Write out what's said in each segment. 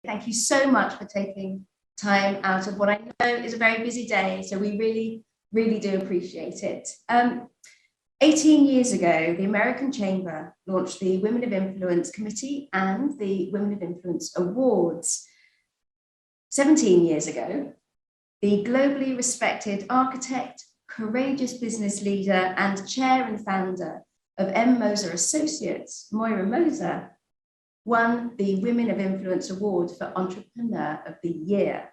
Thank you so much for taking time out of what I know is a very busy day. So we really, really do appreciate it. 18 years ago, the American Chamber launched the Women of Influence Committee and the Women of Influence Awards. 17 years ago, the globally respected architect, courageous business leader, and chair and founder of Moser Associates, Moira Jo, won the Women of Influence Award for Entrepreneur of the Year.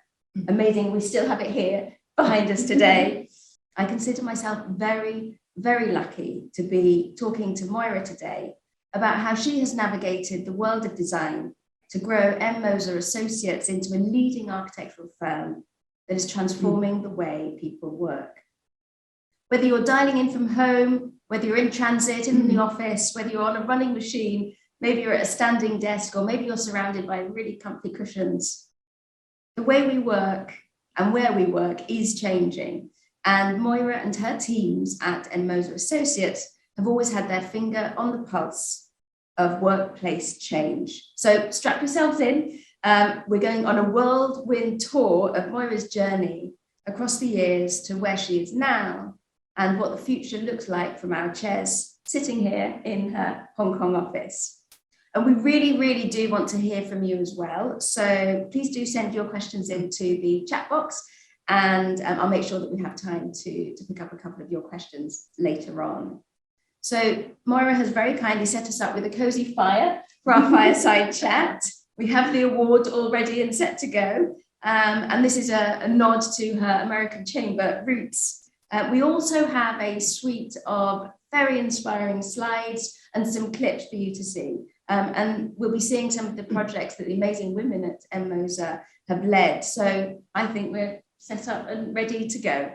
Amazing, we still have it here behind us today. I consider myself very, very lucky to be talking to Moira today about how she has navigated the world of design to grow Moser Associates into a leading architectural firm that is transforming the way people work. Whether you're dialing in from home, whether you're in transit, in the office, whether you're on a running machine, maybe you're at a standing desk, or maybe you're surrounded by really comfy cushions, the way we work and where we work is changing. And Moira and her teams at Moser Associates have always had their finger on the pulse of workplace change. So strap yourselves in. We're going on a whirlwind tour of Moira's journey across the years to where she is now and what the future looks like from our chairs sitting here in her Hong Kong office. And we really, really do want to hear from you as well. So please do send your questions into the chat box, and I'll make sure that we have time to pick up a couple of your questions later on. So Moira has very kindly set us up with a cozy fire for our fireside chat. We have the award already and set to go. And this is a nod to her American Chamber roots. We also have a suite of very inspiring slides and some clips for you to see. And we'll be seeing some of the projects that the amazing women at Moser have led. So I think we're set up and ready to go.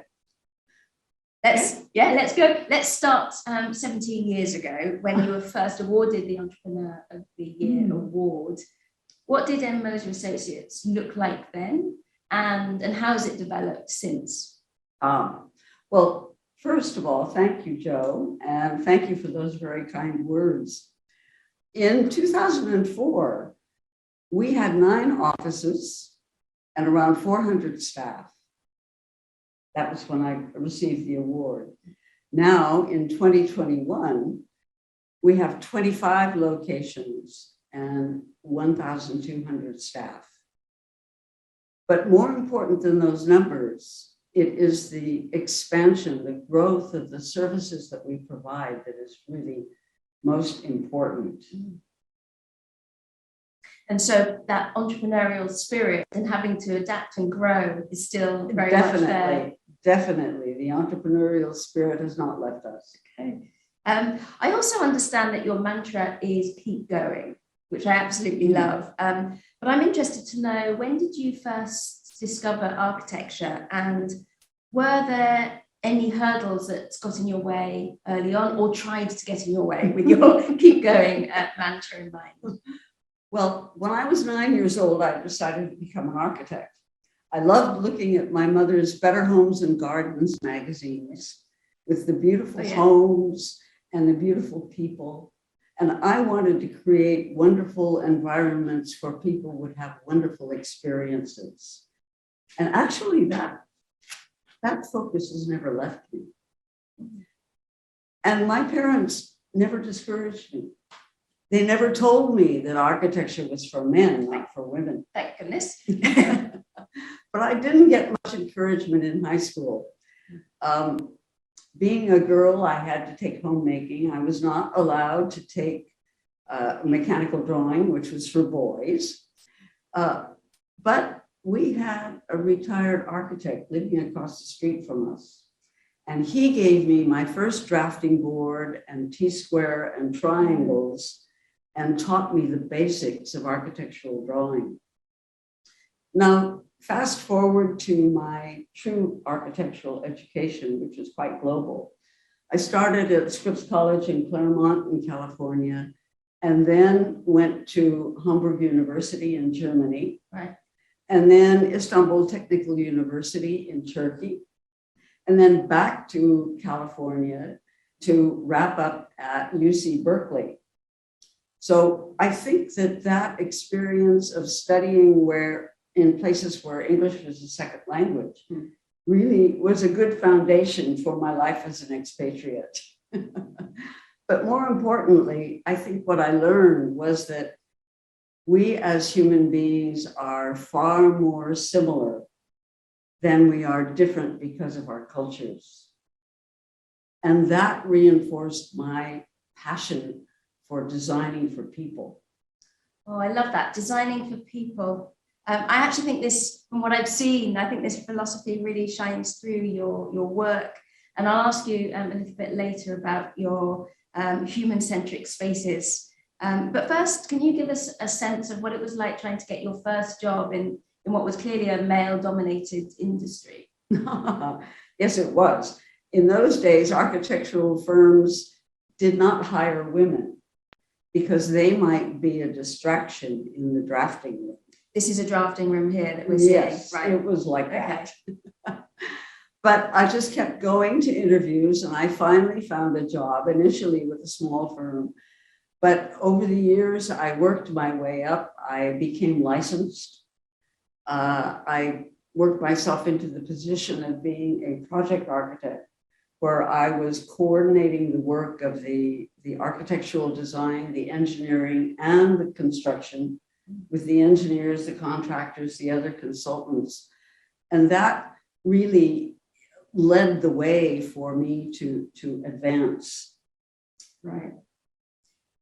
Let's go. Let's start 17 years ago when you were first awarded the Entrepreneur of the Year award. What did Moser Associates look like then, and how has it developed since? Well, first of all, thank you, Jo, and thank you for those very kind words. In 2004, we had 9 offices and around 400 staff. That was when I received the award. Now, in 2021, we have 25 locations and 1,200 staff. But more important than those numbers, it is the expansion, the growth of the services that we provide that is really most important. And so that entrepreneurial spirit and having to adapt and grow is still very much there. Definitely, the entrepreneurial spirit has not left us. Okay. I also understand that your mantra is keep going, which I absolutely love. But I'm interested to know, when did you first discover architecture, and were there any hurdles that got in your way early on, or tried to get in your way with your keep going mantra in mind? Well, when I was 9 years old, I decided to become an architect. I loved looking at my mother's Better Homes and Gardens magazines with the beautiful homes and the beautiful people. And I wanted to create wonderful environments where people would have wonderful experiences. And actually that focus has never left me. And my parents never discouraged me. They never told me that architecture was for men, not for women. Thank goodness. But I didn't get much encouragement in high school. Being a girl, I had to take homemaking. I was not allowed to take mechanical drawing, which was for boys. But we had a retired architect living across the street from us. And he gave me my first drafting board and T-square and triangles and taught me the basics of architectural drawing. Now, fast forward to my true architectural education, which is quite global. I started at Scripps College in Claremont in California, and then went to Hamburg University in Germany, and then Istanbul Technical University in Turkey, and then back to California to wrap up at UC Berkeley. So I think that that experience of studying in places where English was a second language really was a good foundation for my life as an expatriate. But more importantly, I think what I learned was that we as human beings are far more similar than we are different because of our cultures. And that reinforced my passion for designing for people. Oh, I love that, designing for people. I actually think this, from what I've seen, I think this philosophy really shines through your work. And I'll ask you a little bit later about your human-centric spaces. But first, can you give us a sense of what it was like trying to get your first job in what was clearly a male-dominated industry? Yes, it was. In those days, architectural firms did not hire women because they might be a distraction in the drafting room. This is a drafting room here that we're seeing, yes, right? It was like that. But I just kept going to interviews, and I finally found a job, initially with a small firm. But over the years, I worked my way up. I became licensed. I worked myself into the position of being a project architect, where I was coordinating the work of the architectural design, the engineering, and the construction with the engineers, the contractors, the other consultants. And that really led the way for me to advance. Right.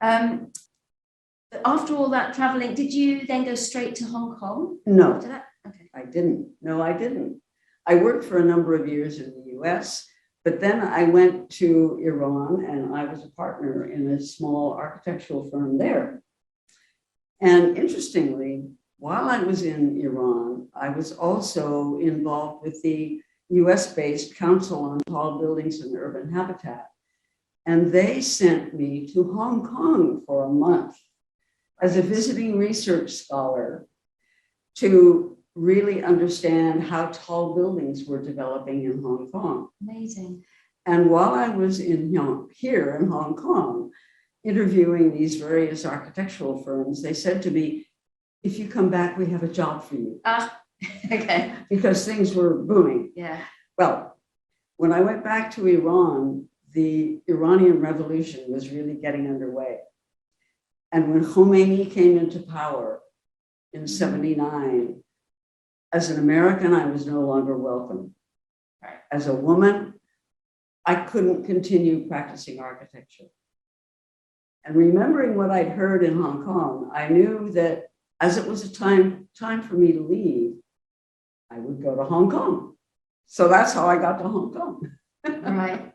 After all that traveling, did you then go straight to Hong Kong? No, After that? Okay. I didn't. No, I didn't. I worked for a number of years in the US, but then I went to Iran and I was a partner in a small architectural firm there. And interestingly, while I was in Iran, I was also involved with the US-based Council on Tall Buildings and Urban Habitat. And they sent me to Hong Kong for a month as a visiting research scholar to really understand how tall buildings were developing in Hong Kong. Amazing. And while I was here in Hong Kong, interviewing these various architectural firms, they said to me, if you come back, we have a job for you. Okay. Because things were booming. Yeah. Well, when I went back to Iran, the Iranian Revolution was really getting underway. And when Khomeini came into power in 79, as an American, I was no longer welcome. Right. As a woman, I couldn't continue practicing architecture. And remembering what I'd heard in Hong Kong, I knew that as it was a time for me to leave, I would go to Hong Kong. So that's how I got to Hong Kong. Right.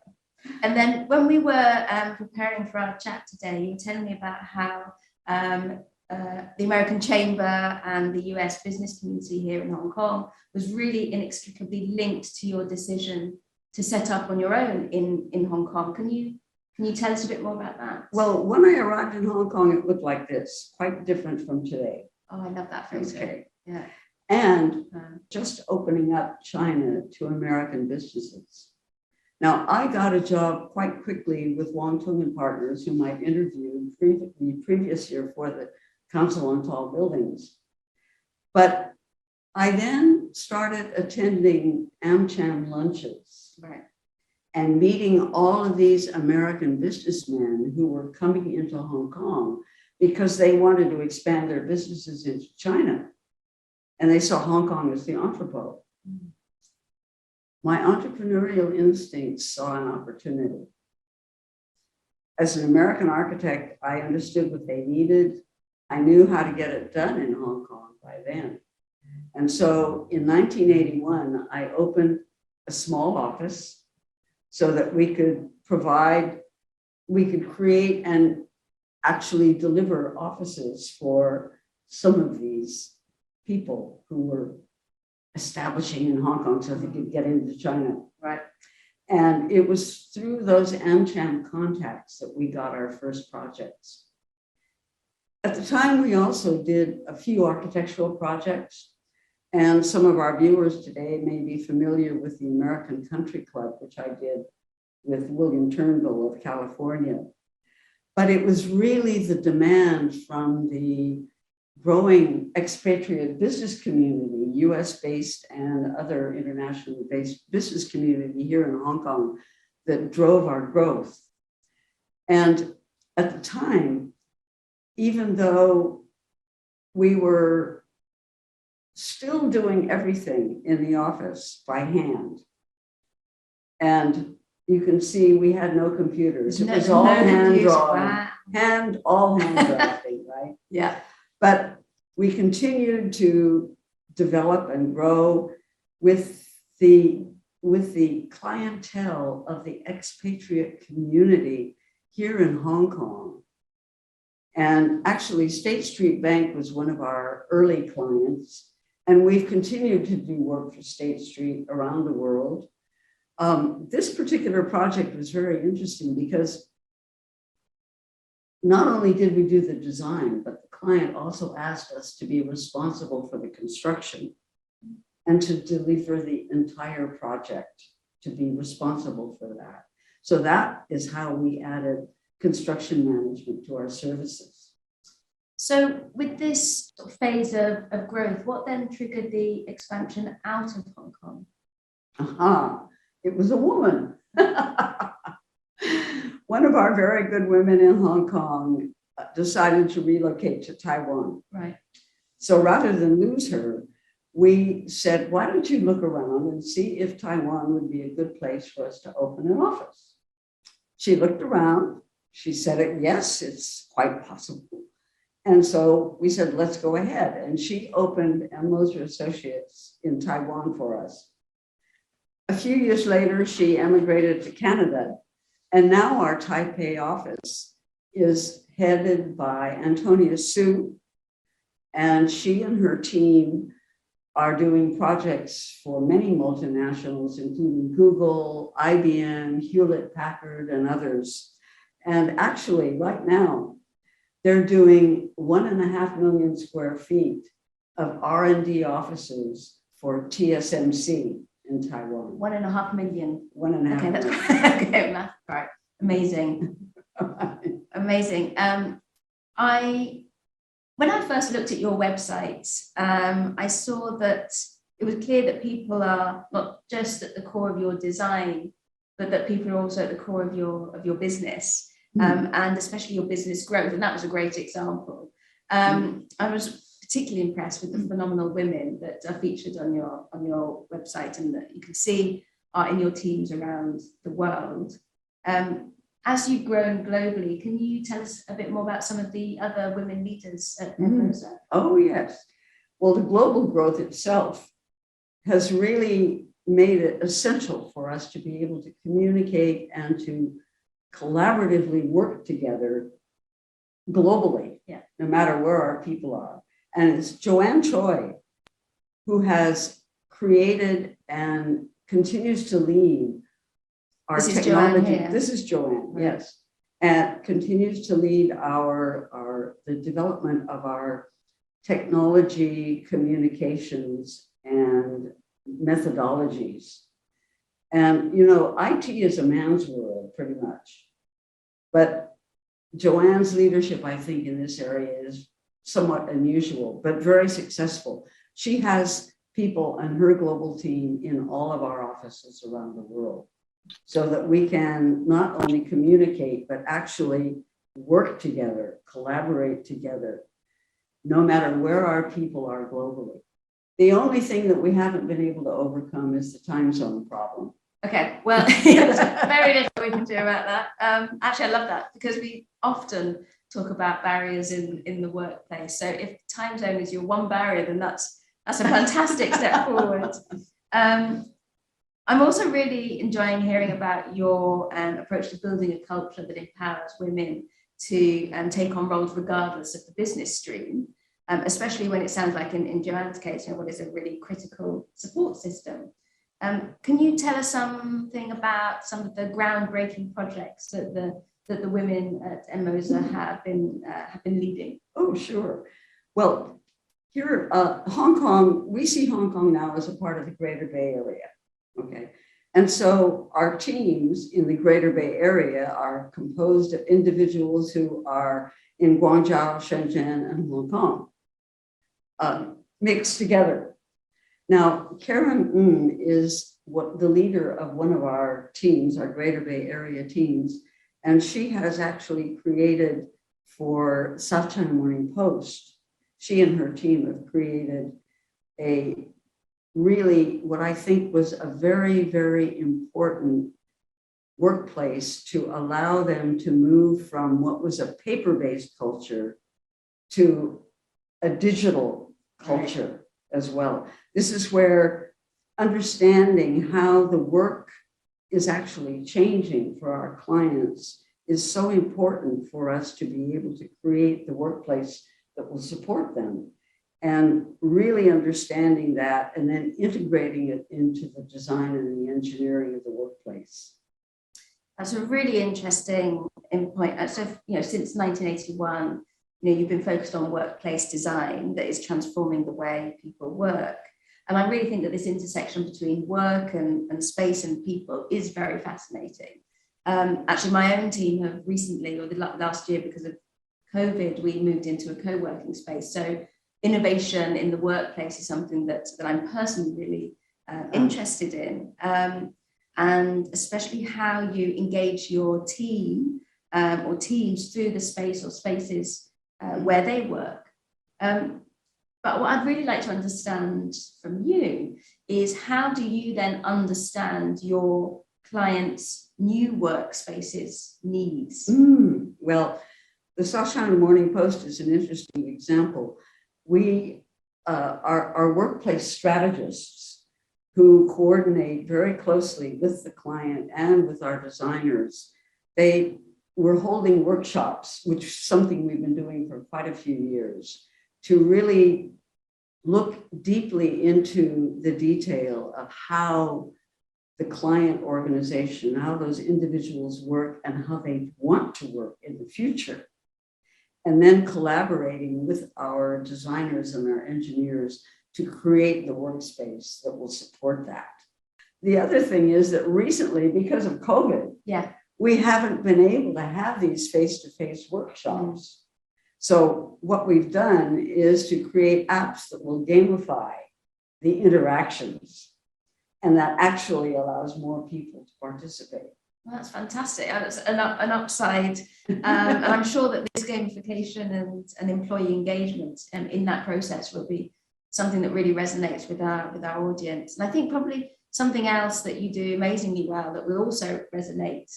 And then when we were preparing for our chat today, you were telling me about how the American Chamber and the US business community here in Hong Kong was really inextricably linked to your decision to set up on your own in Hong Kong. Can you tell us a bit more about that? Well, when I arrived in Hong Kong, it looked like this, quite different from today. Oh, I love that photo. Okay. Yeah. And just opening up China to American businesses. Now, I got a job quite quickly with Wong Tung and Partners, whom I'd interviewed the previous year for the Council on Tall Buildings. But I then started attending AmCham's lunches. Right. And meeting all of these American businessmen who were coming into Hong Kong because they wanted to expand their businesses into China. And they saw Hong Kong as the entrepot. Mm. My entrepreneurial instincts saw an opportunity. As an American architect, I understood what they needed. I knew how to get it done in Hong Kong by then. And so in 1981, I opened a small office so that we could create and actually deliver offices for some of these people who were establishing in Hong Kong so they could get into China. Right. And it was through those AmCham contacts that we got our first projects. At the time, we also did a few architectural projects. And some of our viewers today may be familiar with the American Country Club, which I did with William Turnbull of California. But it was really the demand from the growing expatriate business community, US-based and other internationally based business community here in Hong Kong that drove our growth. And at the time, even though we were still doing everything in the office by hand, and you can see we had no computers. It was all hand drawing, all hand drafting, right? Yeah. But we continued to develop and grow with the clientele of the expatriate community here in Hong Kong. And actually, State Street Bank was one of our early clients, and we've continued to do work for State Street around the world. This particular project was very interesting because not only did we do the design, but the client also asked us to be responsible for the construction and to deliver the entire project, to be responsible for that. So that is how we added construction management to our services. So with this phase of growth, what then triggered the expansion out of Hong Kong? It was a woman. One of our very good women in Hong Kong decided to relocate to Taiwan. Right. So rather than lose her, we said, why don't you look around and see if Taiwan would be a good place for us to open an office? She looked around. She said, yes, it's quite possible. And so we said, let's go ahead. And she opened Moser Associates in Taiwan for us. A few years later, she emigrated to Canada. And now our Taipei office is headed by Antonia Su. And she and her team are doing projects for many multinationals, including Google, IBM, Hewlett-Packard, and others. And actually, right now, they're doing 1.5 million square feet of R&D offices for TSMC in Taiwan. 1.5 million. 1.5 okay, million. Okay, math, right. Amazing. Amazing. When I first looked at your website, I saw that it was clear that people are not just at the core of your design, but that people are also at the core of your business, and especially your business growth. And that was a great example. I was particularly impressed with the phenomenal women that are featured on your website and that you can see are in your teams around the world. As you've grown globally, can you tell us a bit more about some of the other women leaders at Moser? Oh, yes. Well, the global growth itself has really made it essential for us to be able to communicate and to collaboratively work together globally, no matter where our people are. And it's Joanne Choi who has created and continues to lead our technology. This is Joanne, right. Yes. And continues to lead the development of our technology, communications, and methodologies. And, IT is a man's world, pretty much. But Joanne's leadership, I think, in this area is somewhat unusual, but very successful. She has people on her global team in all of our offices around the world, so that we can not only communicate, but actually work together, collaborate together, no matter where our people are globally. The only thing that we haven't been able to overcome is the time zone problem. Okay, well, there's very little we can do about that. Actually, I love that because we often talk about barriers in the workplace. So if time zone is your one barrier, then that's a fantastic step forward. I'm also really enjoying hearing about your approach to building a culture that empowers women to take on roles regardless of the business stream, especially when it sounds like in Joanne's case, what is a really critical support system. Can you tell us something about some of the groundbreaking projects that the women at Moser have been leading? Oh, sure. Well, here, Hong Kong, we see Hong Kong now as a part of the Greater Bay Area. Okay. And so our teams in the Greater Bay Area are composed of individuals who are in Guangzhou, Shenzhen, and Hong Kong, mixed together. Now, Karen is the leader of one of our teams, our Greater Bay Area teams, and she has actually created for South China Morning Post, she and her team have created a really what I think was a very, very important workplace to allow them to move from what was a paper-based culture to a digital culture as well. This is where understanding how the work is actually changing for our clients is so important for us to be able to create the workplace that will support them, and really understanding that and then integrating it into the design and the engineering of the workplace. That's a really interesting point. So, since 1981, you've been focused on workplace design that is transforming the way people work. And I really think that this intersection between work and space and people is very fascinating. Actually, my own team have recently, or the last year, because of COVID, we moved into a co-working space. So innovation in the workplace is something that I'm personally really interested in. And especially how you engage your team or teams through the space or spaces where they work. But what I'd really like to understand from you is, how do you then understand your clients' new workspaces needs? Well, the South China Morning Post is an interesting example. We are workplace strategists who coordinate very closely with the client and with our designers. They were holding workshops, which is something we've been doing for quite a few years, to really look deeply into the detail of how the client organization, how those individuals work and how they want to work in the future. And then collaborating with our designers and our engineers to create the workspace that will support that. The other thing is that recently, because of COVID, we haven't been able to have these face-to-face workshops. So what we've done is to create apps that will gamify the interactions, and that actually allows more people to participate. Well, that's fantastic. That's an upside. And I'm sure that this gamification and employee engagement in that process will be something that really resonates with our audience. And I think probably something else that you do amazingly well that will also resonate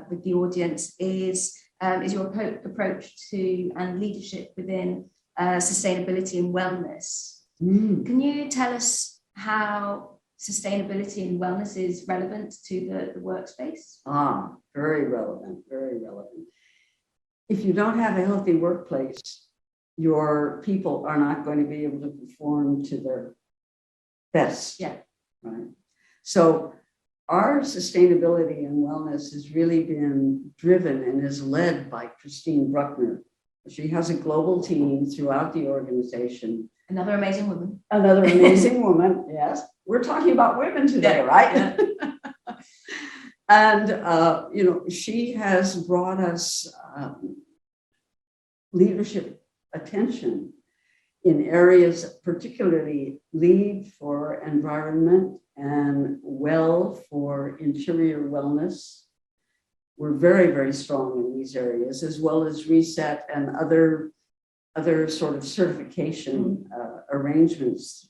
with the audience is your approach to and leadership within sustainability and wellness. Can you tell us how sustainability and wellness is relevant to the workspace? Very relevant, very relevant. If you don't have a healthy workplace, your people are not going to be able to perform to their best. Right. So our sustainability and wellness has really been driven and is led by Christine Bruckner. She has a global team throughout the organization. Another amazing woman. Another amazing woman, yes. We're talking about women today, right? And, she has brought us leadership attention in areas, particularly LEAD for environment and WELL for interior wellness. We're very, very strong in these areas, as well as RESET and other sort of certification arrangements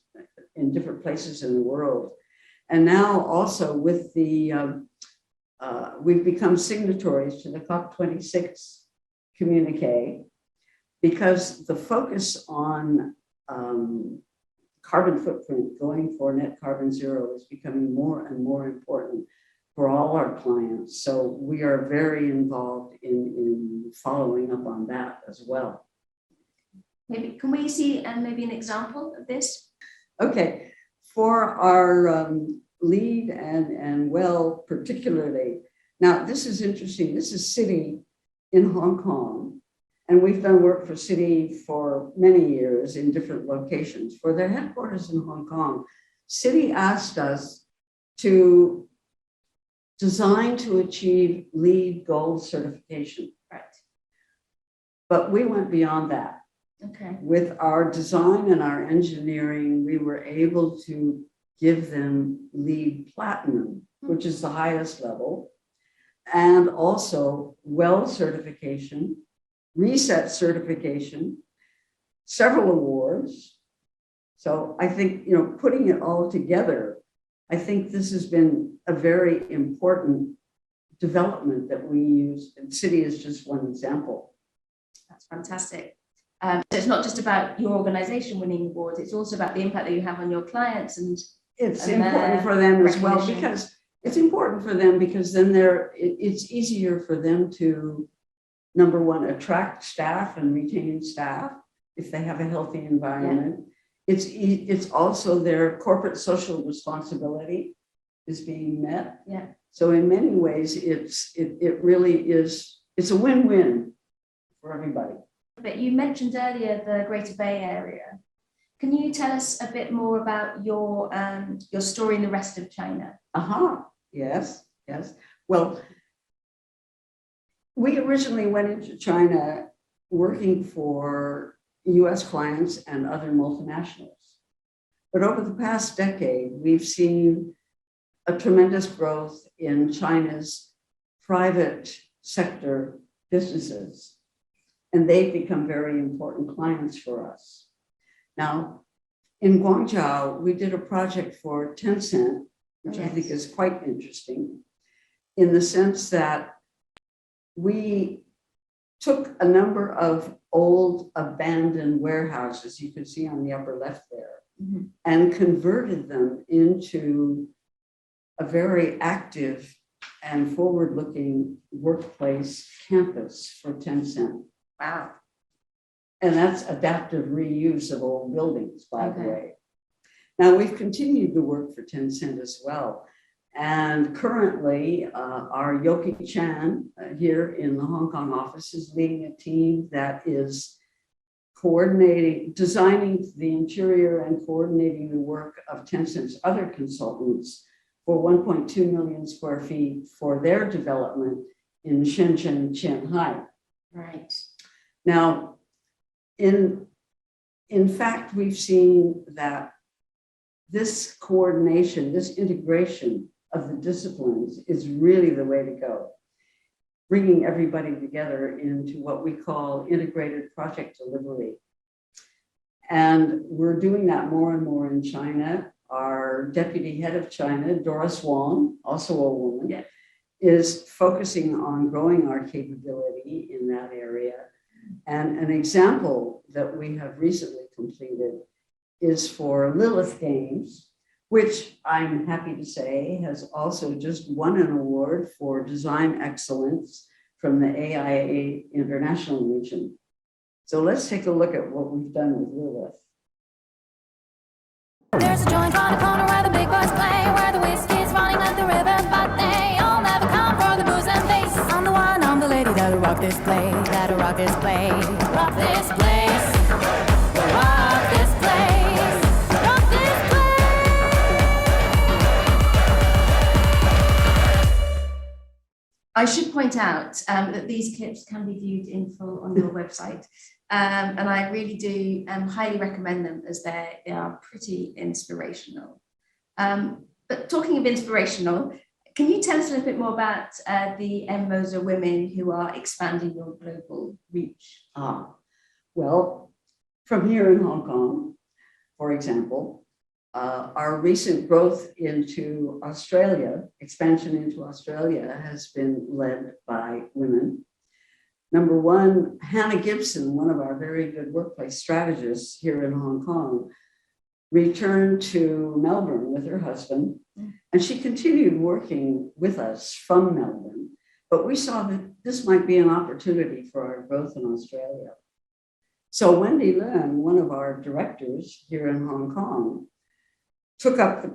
in different places in the world. And now also with the, we've become signatories to the COP26 communique, because the focus on carbon footprint, going for net carbon zero, is becoming more and more important for all our clients. So we are very involved in following up on that as well. Maybe can we see maybe an example of this? Okay, for our LEAD and WELL particularly. Now this is interesting. This is Citi in Hong Kong, and we've done work for Citi for many years in different locations. For their headquarters in Hong Kong, Citi asked us to designed to achieve LEED Gold certification. Right. But we went beyond that. Okay. With our design and our engineering, we were able to give them LEED Platinum, which is the highest level, and also WELL certification, Reset certification, several awards. So I think, putting it all together, I think this has been a very important development that we use. And City is just one example. That's fantastic. So it's not just about your organization winning awards, it's also about the impact that you have on your clients. And it's important for them as well, because it's important for them because then it's easier for them to, number one, attract staff and retain staff if they have a healthy environment. Yeah. It's also their corporate social responsibility is being met. Yeah. So in many ways, it really is, it's a win-win for everybody. But you mentioned earlier the Greater Bay Area. Can you tell us a bit more about your story in the rest of China? Yes. Well, we originally went into China working for US clients and other multinationals. But over the past decade, we've seen a tremendous growth in China's private sector businesses, and they've become very important clients for us. Now, in Guangzhou, we did a project for Tencent, which I think is quite interesting, in the sense that we took a number of old abandoned warehouses, you can see on the upper left there, and converted them into a very active and forward-looking workplace campus for Tencent. Wow. And that's adaptive reuse of old buildings, by the way. Now, we've continued to work for Tencent as well. And currently, our Yoki Chan here in the Hong Kong office is leading a team that is designing the interior and coordinating the work of Tencent's other consultants for 1.2 million square feet for their development in Shenzhen, Shanghai. Right. Now, in fact, we've seen that this coordination, this integration of the disciplines is really the way to go, bringing everybody together into what we call integrated project delivery. And we're doing that more and more in China. Our deputy head of China, Doris Wong, also a woman, is focusing on growing our capability in that area. And an example that we have recently completed is for Lilith Games, which I'm happy to say has also just won an award for design excellence from the AIA International region. So let's take a look at what we've done with Lilith. There's a joint on the corner where the big boys play, where the whiskey's running like the river, but they all never come for the booze and bass. I'm the one, I'm the lady that'll rock this place, that'll rock this place, rock this place, rock this place, rock this place. I should point out that these clips can be viewed in full on your website. And I really do highly recommend them as they are pretty inspirational. But talking of inspirational, can you tell us a little bit more about the Moser women who are expanding your global reach? Well, from here in Hong Kong, for example, our recent growth into Australia, expansion into Australia has been led by women. Number one, Hannah Gibson, one of our very good workplace strategists here in Hong Kong, returned to Melbourne with her husband, and she continued working with us from Melbourne. But we saw that this might be an opportunity for our growth in Australia. So Wendy Leung, one of our directors here in Hong Kong, took up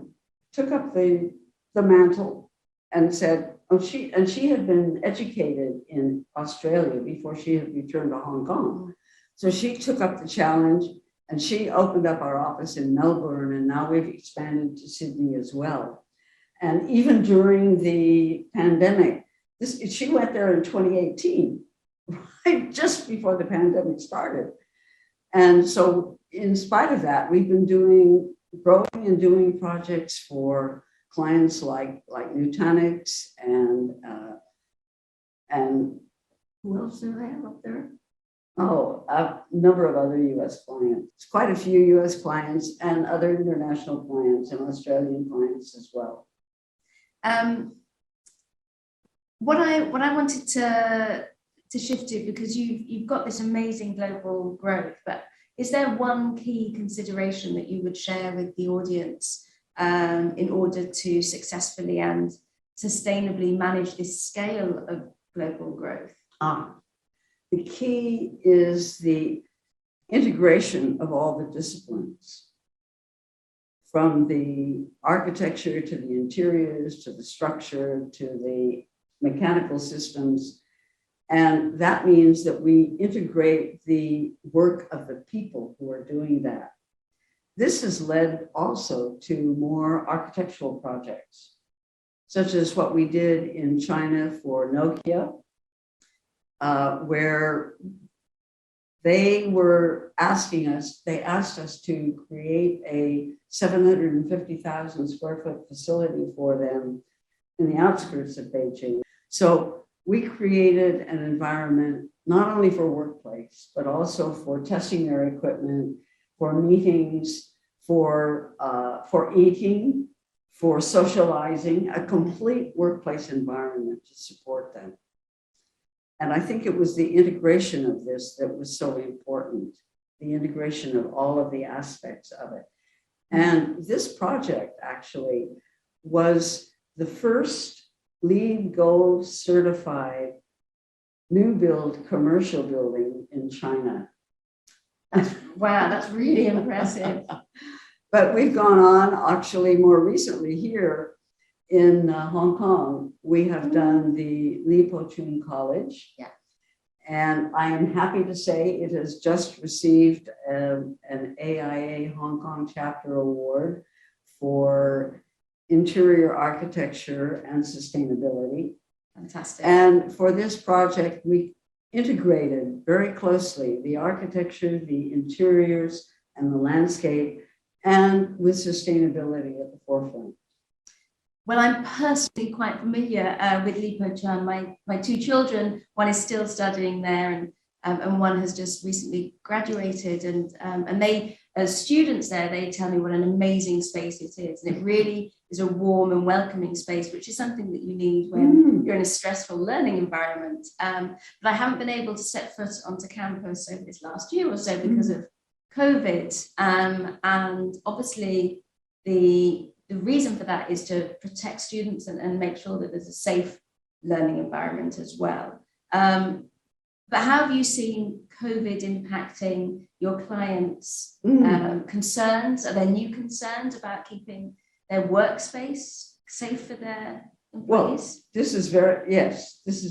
the mantle and said, she had been educated in Australia before she had returned to Hong Kong. So she took up the challenge and she opened up our office in Melbourne, and now we've expanded to Sydney as well. And even during the pandemic, she went there in 2018, right just before the pandemic started. And so in spite of that, we've been growing and doing projects for clients like Nutanix and who else do I have up there? Oh, a number of other US clients, quite a few US clients and other international clients and Australian clients as well. What I wanted to shift to, because you've got this amazing global growth, but is there one key consideration that you would share with the audience in order to successfully and sustainably manage this scale of global growth? The key is the integration of all the disciplines, from the architecture to the interiors, to the structure, to the mechanical systems. And that means that we integrate the work of the people who are doing that. This has led also to more architectural projects, such as what we did in China for Nokia, where they asked us to create a 750,000 square foot facility for them in the outskirts of Beijing. So we created an environment not only for workplace, but also for testing their equipment, for meetings, for eating, for socializing, a complete workplace environment to support them. And I think it was the integration of this that was so important, the integration of all of the aspects of it. And this project actually was the first LEED Gold certified new build commercial building in China. Wow, that's really impressive. But we've gone on, actually more recently here in Hong Kong, we have done the Li Po Chun College. Yeah. And I am happy to say it has just received an AIA Hong Kong chapter award for interior architecture and sustainability. Fantastic. And for this project, we integrated very closely the architecture, the interiors, and the landscape, and with sustainability at the forefront. Well, I'm personally quite familiar with Li Po Chun. My two children, one is still studying there, and one has just recently graduated. And they, as students there, they tell me what an amazing space it is. And it really is a warm and welcoming space, which is something that you need when you're in a stressful learning environment. But I haven't been able to set foot onto campus over this last year or so because of COVID. And obviously the reason for that is to protect students and make sure that there's a safe learning environment as well. But how have you seen COVID impacting your clients' concerns? Are there new concerns about keeping their workspace safe for their employees? Well, this is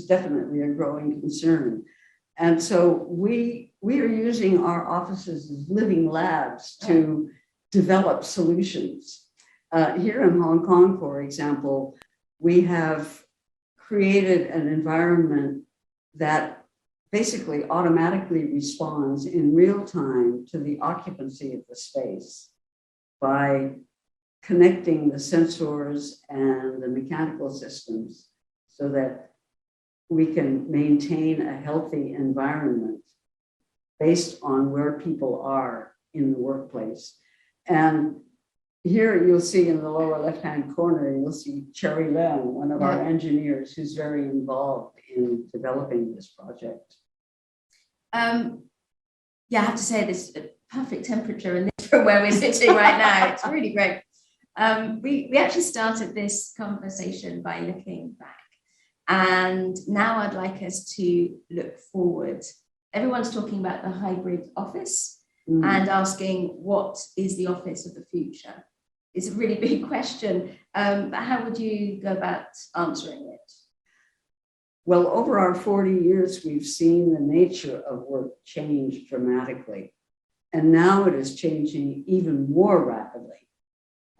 definitely a growing concern. And so we are using our offices as living labs to develop solutions. Here in Hong Kong, for example, we have created an environment that basically automatically responds in real time to the occupancy of the space by connecting the sensors and the mechanical systems so that we can maintain a healthy environment based on where people are in the workplace. And here you'll see in the lower left-hand corner, you'll see Cherry Leung, one of our engineers who's very involved in developing this project. I have to say this perfect temperature in this room where we're sitting right now. It's really great. We actually started this conversation by looking back. And now I'd like us to look forward. Everyone's talking about the hybrid office and asking what is the office of the future? It's a really big question. But how would you go about answering it? Well, over our 40 years, we've seen the nature of work change dramatically. And now it is changing even more rapidly.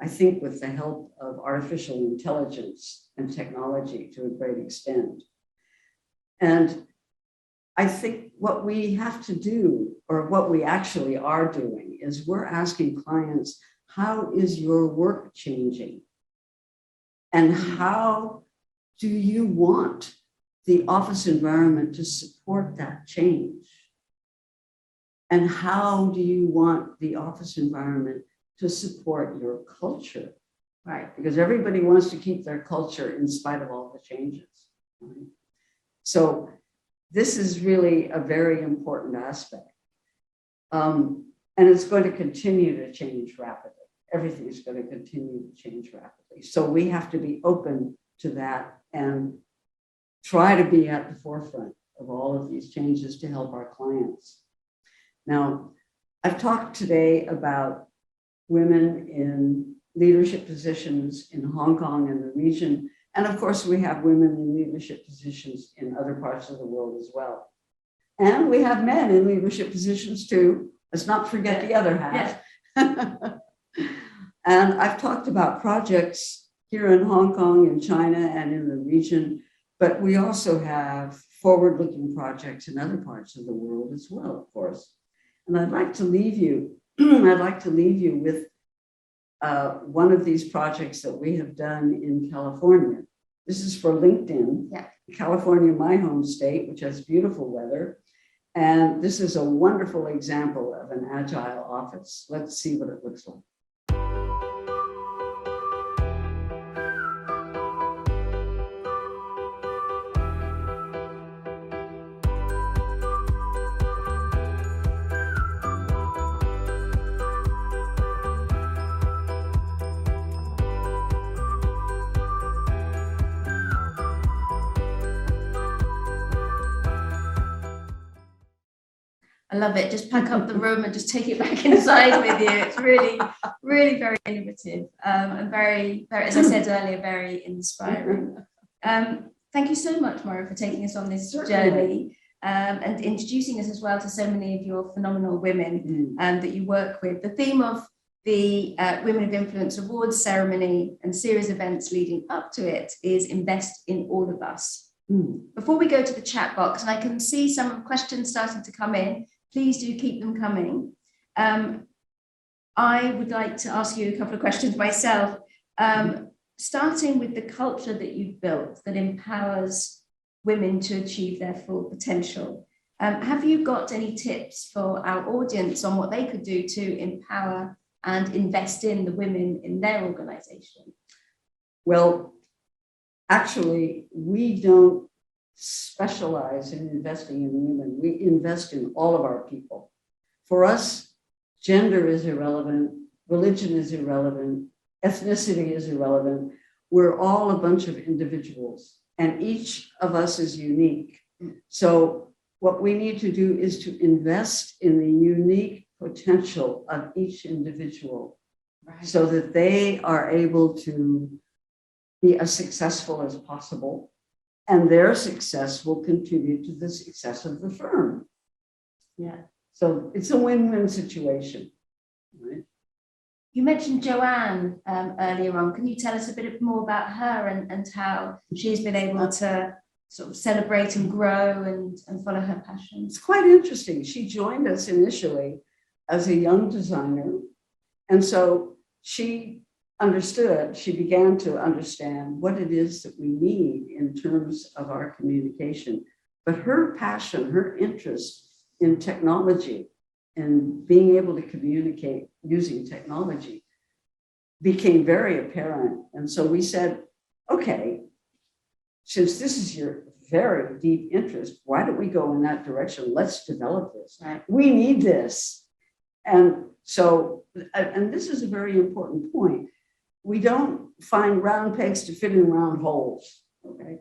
I think with the help of artificial intelligence and technology to a great extent. And I think what we have to do, or what we actually are doing, is we're asking clients, how is your work changing? And how do you want the office environment to support that change? And how do you want the office environment to support your culture? Right? Because everybody wants to keep their culture in spite of all the changes. Right? So this is really a very important aspect. And it's going to continue to change rapidly. Everything is going to continue to change rapidly. So we have to be open to that and try to be at the forefront of all of these changes to help our clients. Now, I've talked today about women in leadership positions in Hong Kong and the region. And of course, we have women in leadership positions in other parts of the world as well. And we have men in leadership positions too. Let's not forget the other half. Yeah. And I've talked about projects here in Hong Kong, in China, and in the region, but we also have forward-looking projects in other parts of the world as well, of course. And I'd like to leave you, with one of these projects that we have done in California. This is for LinkedIn. Yeah. California, my home state, which has beautiful weather. And this is a wonderful example of an agile office. Let's see what it looks like. I love it. Just pack up the room and just take it back inside with you. It's really, really very innovative and very, as I said earlier, very inspiring. Thank you so much, Moira, for taking us on this journey and introducing us as well to so many of your phenomenal women that you work with. The theme of the Women of Influence Awards ceremony and series events leading up to it is Invest in All of Us. Before we go to the chat box, and I can see some questions starting to come in, please do keep them coming. I would like to ask you a couple of questions myself, starting with the culture that you've built that empowers women to achieve their full potential. Have you got any tips for our audience on what they could do to empower and invest in the women in their organization? Well, actually, we don't specialize in investing in women. We invest in all of our people. For us, gender is irrelevant, religion is irrelevant, ethnicity is irrelevant. We're all a bunch of individuals, and each of us is unique. So what we need to do is to invest in the unique potential of each individual, right, so that they are able to be as successful as possible, and their success will contribute to the success of the firm. Yeah. So it's a win-win situation, right? You mentioned Joanne earlier on. Can you tell us a bit more about her and how she's been able to sort of celebrate and grow and follow her passion? It's quite interesting. She joined us initially as a young designer. And so she began to understand what it is that we need in terms of our communication. But her passion, her interest in technology and being able to communicate using technology became very apparent. And so we said, okay, since this is your very deep interest, why don't we go in that direction? Let's develop this. Right. We need this. And so, and this is a very important point. We don't find round pegs to fit in round holes, okay?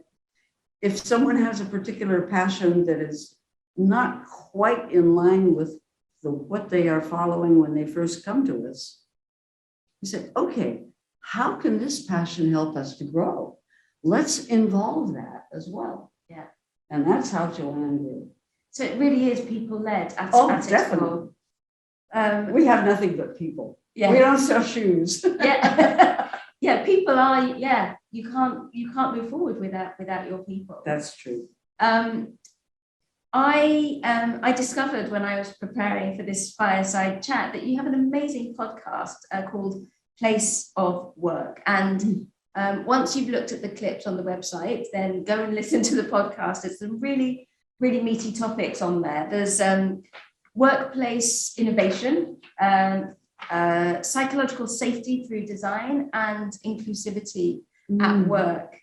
If someone has a particular passion that is not quite in line with what they are following when they first come to us, we say, okay, how can this passion help us to grow? Let's involve that as well. Yeah. And that's how Joanne did. So it really is people-led at definitely. We have nothing but people. Yeah. We don't sell shoes. Yeah. Yeah, people are, yeah, you can't move forward without your people. That's true. I discovered when I was preparing for this fireside chat that you have an amazing podcast called Place of Work. And once you've looked at the clips on the website, then go and listen to the podcast. There's some really, really meaty topics on there. There's workplace innovation, psychological safety through design, and inclusivity at work.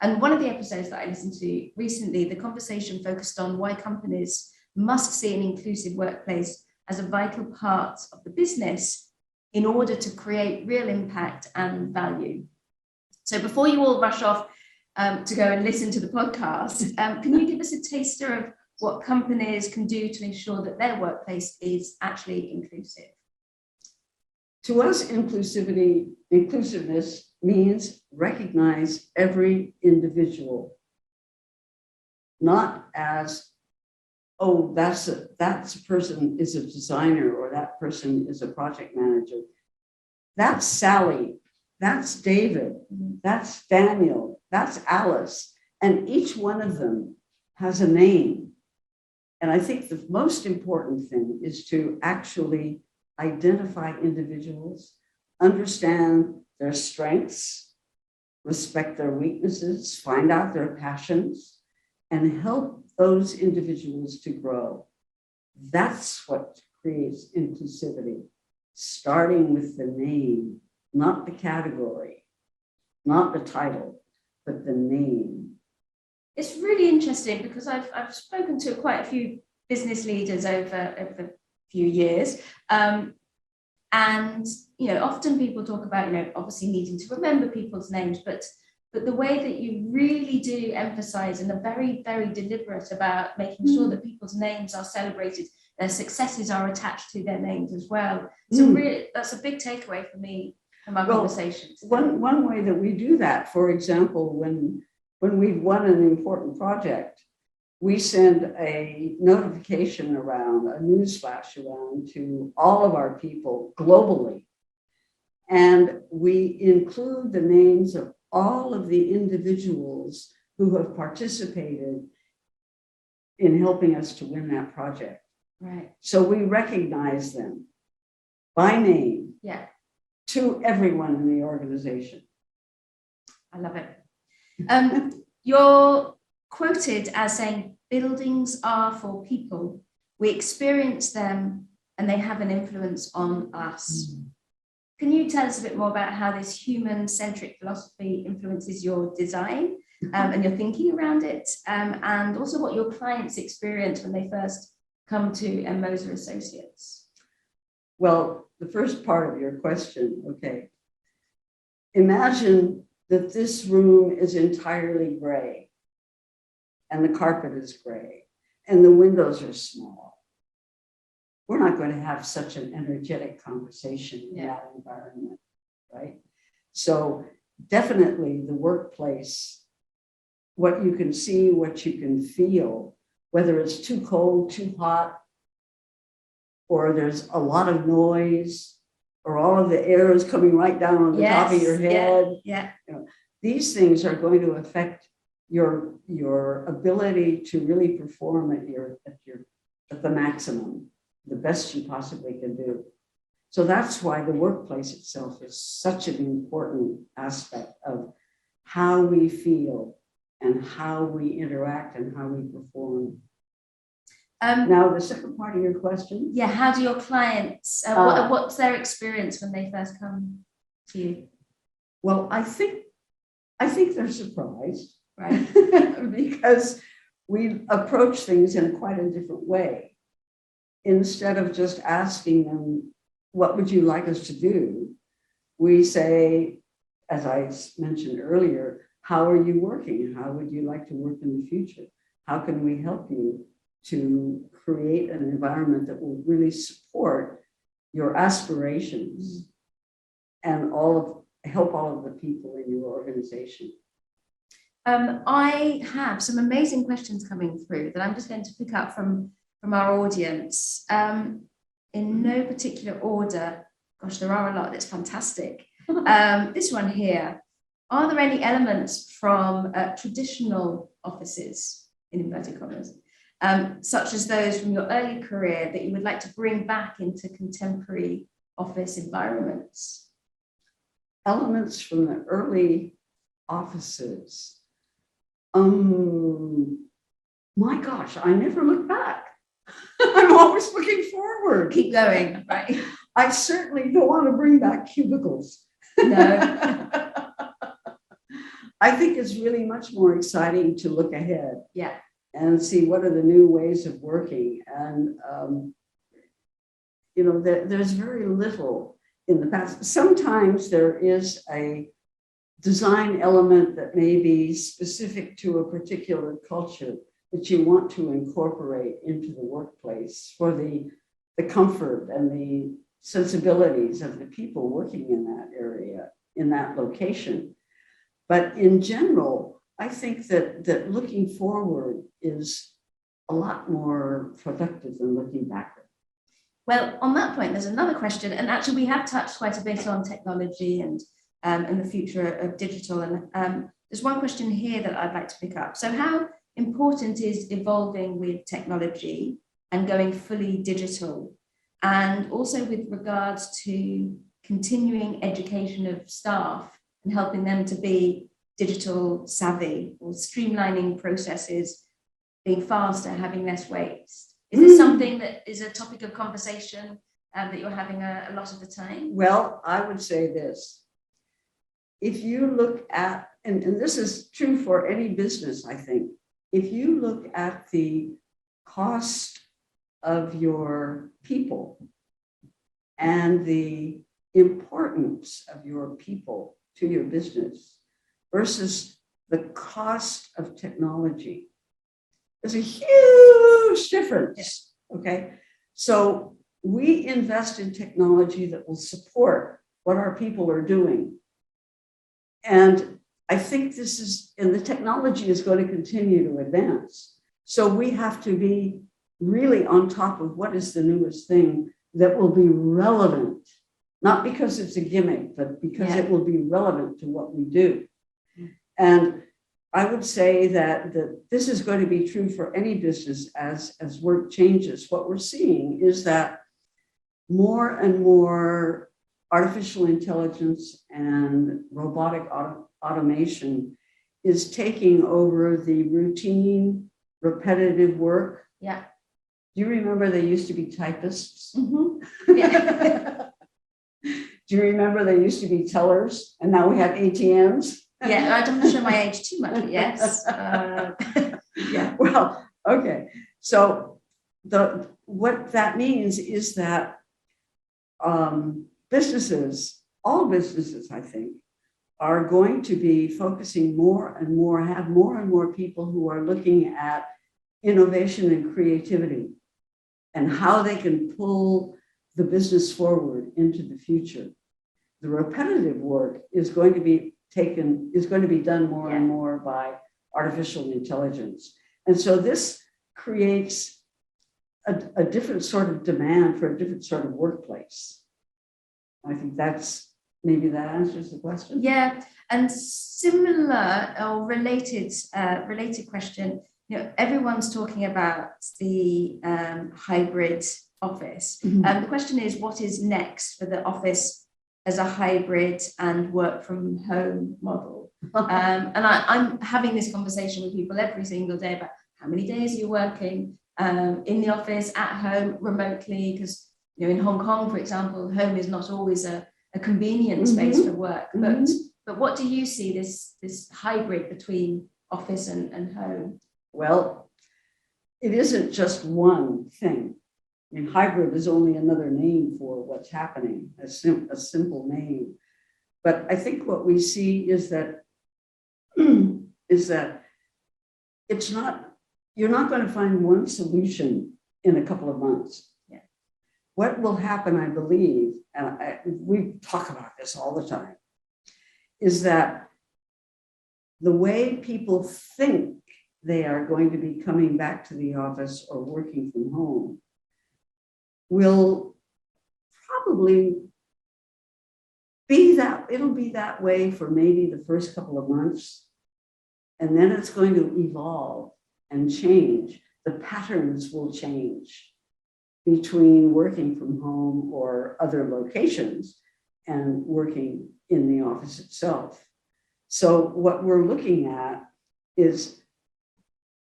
And one of the episodes that I listened to recently, the conversation focused on why companies must see an inclusive workplace as a vital part of the business in order to create real impact and value. So before you all rush off to go and listen to the podcast, can you give us a taster of what companies can do to ensure that their workplace is actually inclusive? To us, inclusiveness means recognize every individual, not as, oh, that's a person is a designer, or that person is a project manager. That's Sally, that's David, that's Daniel, that's Alice, and each one of them has a name. And I think the most important thing is to actually identify individuals, understand their strengths, respect their weaknesses, find out their passions, and help those individuals to grow. That's what creates inclusivity, starting with the name, not the category, not the title, but the name. It's really interesting because I've spoken to quite a few business leaders over a few years. And, you know, often people talk about, you know, obviously needing to remember people's names, but the way that you really do emphasize and are very, very deliberate about making sure that people's names are celebrated, their successes are attached to their names as well. So really, that's a big takeaway for me from our conversations. One way that we do that, for example, when we've won an important project, we send a notification around, a news flash around to all of our people globally. And we include the names of all of the individuals who have participated in helping us to win that project. Right. So we recognize them by name, yeah, to everyone in the organization. I love it. You're quoted as saying, buildings are for people. We experience them and they have an influence on us. Can you tell us a bit more about how this human-centric philosophy influences your design and your thinking around it, and also what your clients experience when they first come to Moser Associates? Well, the first part of your question, okay. Imagine that this room is entirely gray and the carpet is gray and the windows are small. We're not going to have such an energetic conversation in that environment, right? So definitely the workplace, what you can see, what you can feel, whether it's too cold, too hot, or there's a lot of noise, or all of the air is coming right down on the top of your head. Yeah. You know, these things are going to affect your ability to really perform at the maximum, the best you possibly can do. So that's why the workplace itself is such an important aspect of how we feel and how we interact and how we perform. Now, the second part of your question. Yeah, how do your clients, what's their experience when they first come to you? Well, I think they're surprised, right? Because we approach things in quite a different way. Instead of just asking them, what would you like us to do? We say, as I mentioned earlier, how are you working? How would you like to work in the future? How can we help you to create an environment that will really support your aspirations and help all of the people in your organization? I have some amazing questions coming through that I'm just going to pick up from our audience. In no particular order, Gosh, there are a lot. It's fantastic. This one here. Are there any elements from traditional offices, in inverted commas, such as those from your early career that you would like to bring back into contemporary office environments? Elements from the early offices. My gosh, I never look back. I'm always looking forward. Keep going, right? I certainly don't want to bring back cubicles. No. I think it's really much more exciting to look ahead. Yeah. And see what are the new ways of working. And, there's very little in the past. Sometimes there is a design element that may be specific to a particular culture that you want to incorporate into the workplace for the comfort and the sensibilities of the people working in that area, in that location. But in general, I think that looking forward is a lot more productive than looking backward. Well, on that point, there's another question, and actually we have touched quite a bit on technology and the future of digital. And there's one question here that I'd like to pick up. So how important is evolving with technology and going fully digital? And also with regards to continuing education of staff and helping them to be digital savvy or streamlining processes, being faster, having less waste. Is this something that is a topic of conversation that you're having a lot of the time? Well, I would say this. If you look at, and this is true for any business, I think, if you look at the cost of your people and the importance of your people to your business versus the cost of technology, there's a huge difference, okay? So we invest in technology that will support what our people are doing. And I think and the technology is going to continue to advance. So we have to be really on top of what is the newest thing that will be relevant, not because it's a gimmick, but because it will be relevant to what we do. And I would say that this is going to be true for any business as work changes. What we're seeing is that more and more artificial intelligence and robotic automation is taking over the routine, repetitive work. Yeah. Do you remember there used to be typists? Mm-hmm. Yeah. Do you remember there used to be tellers and now we have ATMs? Yeah, I don't want to show my age too much, but yes. Yeah. Well, okay. So what that means is that businesses, all businesses, I think, are going to be focusing more and more, have more and more people who are looking at innovation and creativity and how they can pull the business forward into the future. The repetitive work is going to be done more and more by artificial intelligence. And so this creates a different sort of demand for a different sort of workplace. I think maybe that answers the question. Yeah, and similar or related question. Everyone's talking about the hybrid office. Mm-hmm. The question is, what is next for the office as a hybrid and work from home model? And I'm having this conversation with people every single day about how many days you're working in the office, at home, remotely, because in Hong Kong, for example, home is not always a convenient space for work. But what do you see this hybrid between office and home? Well, it isn't just one thing. I mean, hybrid is only another name for what's happening, a simple name. But I think what we see is that you're not going to find one solution in a couple of months. Yeah. What will happen, I believe, and we talk about this all the time, is that the way people think they are going to be coming back to the office or working from home will probably it'll be that way for maybe the first couple of months. And then it's going to evolve and change. The patterns will change between working from home or other locations and working in the office itself. So what we're looking at is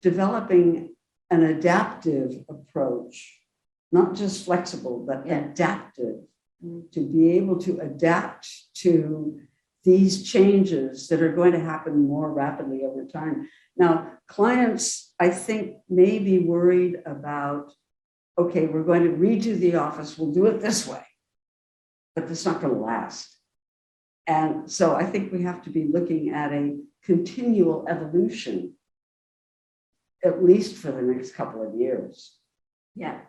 developing an adaptive approach, not just flexible, but adaptive, to be able to adapt to these changes that are going to happen more rapidly over time. Now, clients, I think, may be worried about, okay, we're going to redo the office, we'll do it this way, but it's not going to last. And so I think we have to be looking at a continual evolution, at least for the next couple of years. Yeah,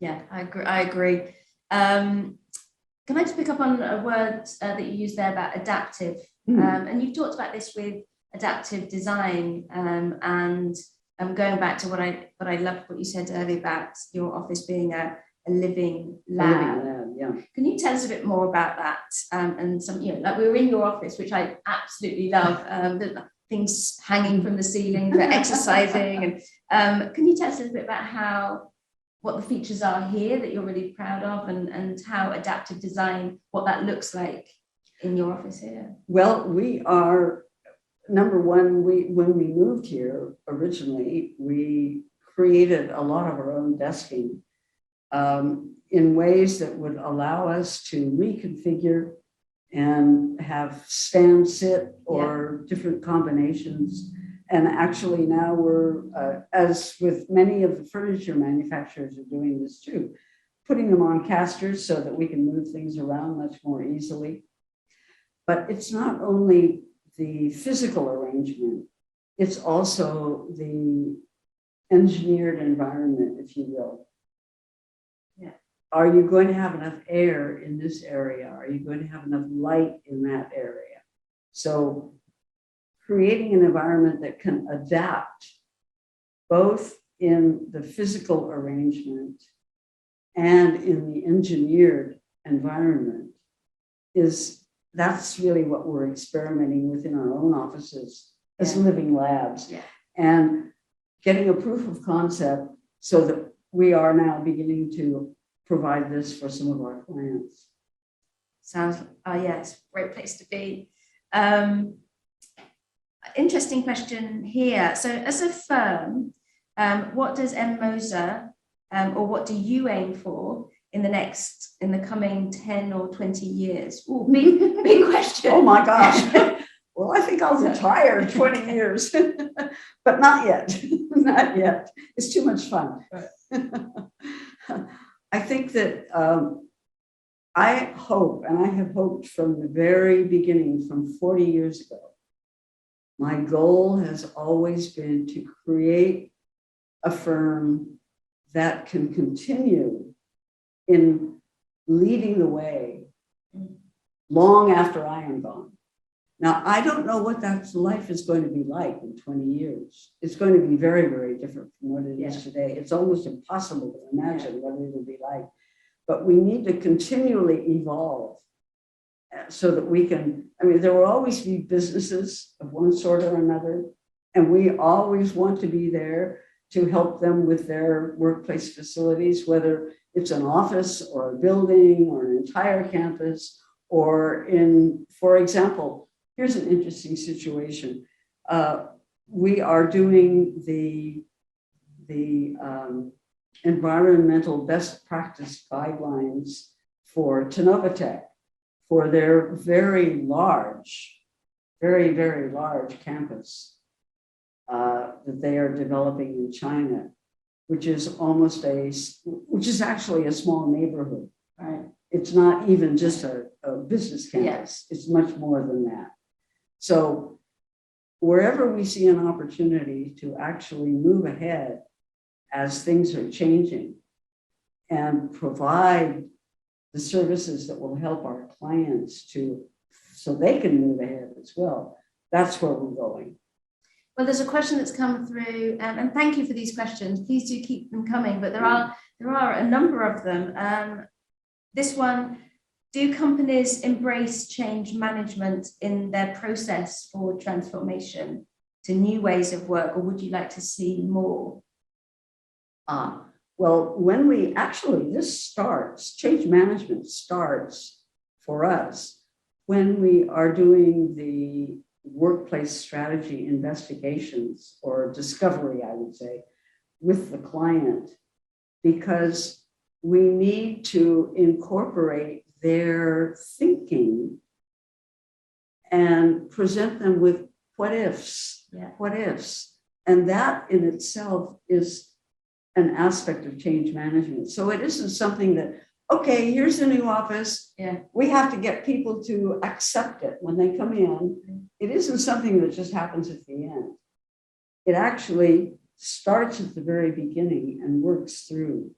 I agree. Can I just pick up on a word that you used there about adaptive? And you've talked about this with adaptive design, and going back to what I loved what you said earlier about your office being a living lab. Yeah. Can you tell us a bit more about that? And some, like we were in your office, which I absolutely love. The things hanging from the ceiling for exercising, and can you tell us a little bit about what the features are here that you're really proud of, and how adaptive design, what that looks like in your office here? Well, we are, number one, when we moved here originally, we created a lot of our own desking in ways that would allow us to reconfigure and have stand sit or different combinations. And actually now we're, as with many of the furniture manufacturers are doing this too, putting them on casters so that we can move things around much more easily. But it's not only the physical arrangement, it's also the engineered environment, if you will. Yeah. Are you going to have enough air in this area? Are you going to have enough light in that area? So creating an environment that can adapt both in the physical arrangement and in the engineered environment that's really what we're experimenting with in our own offices as living labs, and getting a proof of concept so that we are now beginning to provide this for some of our clients. Sounds, it's a great place to be. Interesting question here. So as a firm, what does Moser, or what do you aim for in the coming 10 or 20 years? Oh, big question. Oh my gosh. Well, I think I'll retire in 20 years, but not yet. Not yet. It's too much fun. Right. I think that I hope, and I have hoped from the very beginning, from 40 years ago, my goal has always been to create a firm that can continue in leading the way long after I am gone. Now, I don't know what that life is going to be like in 20 years. It's going to be very, very different from what it is today. It's almost impossible to imagine what it will be like. But we need to continually evolve so that we can, there will always be businesses of one sort or another, and we always want to be there to help them with their workplace facilities, whether it's an office or a building or an entire campus, or for example, here's an interesting situation. We are doing the environmental best practice guidelines for Tenovatec for their very large, very, very large campus that they are developing in China, which is actually a small neighborhood, right? It's not even just a business campus. It's much more than that. So wherever we see an opportunity to actually move ahead as things are changing and provide the services that will help our clients so they can move ahead as well, that's where we're going. Well, there's a question that's come through, and thank you for these questions. Please do keep them coming, but there are a number of them. This one, do companies embrace change management in their process for transformation to new ways of work, or would you like to see more? Well, when we actually, change management starts for us when we are doing the workplace strategy investigations or discovery, I would say, with the client, because we need to incorporate their thinking and present them with what ifs, And that in itself is an aspect of change management. So it isn't something that, okay, here's a new office. We have to get people to accept it when they come in. It isn't something that just happens at the end. It actually starts at the very beginning and works through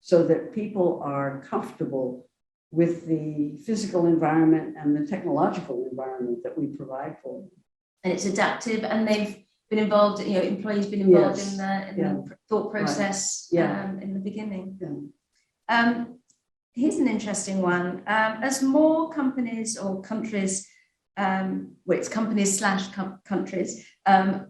so that people are comfortable with the physical environment and the technological environment that we provide for them. And it's adaptive, and they've been involved, employees been involved in the thought process in the beginning. Here's an interesting one. As more companies or countries, it's companies/countries,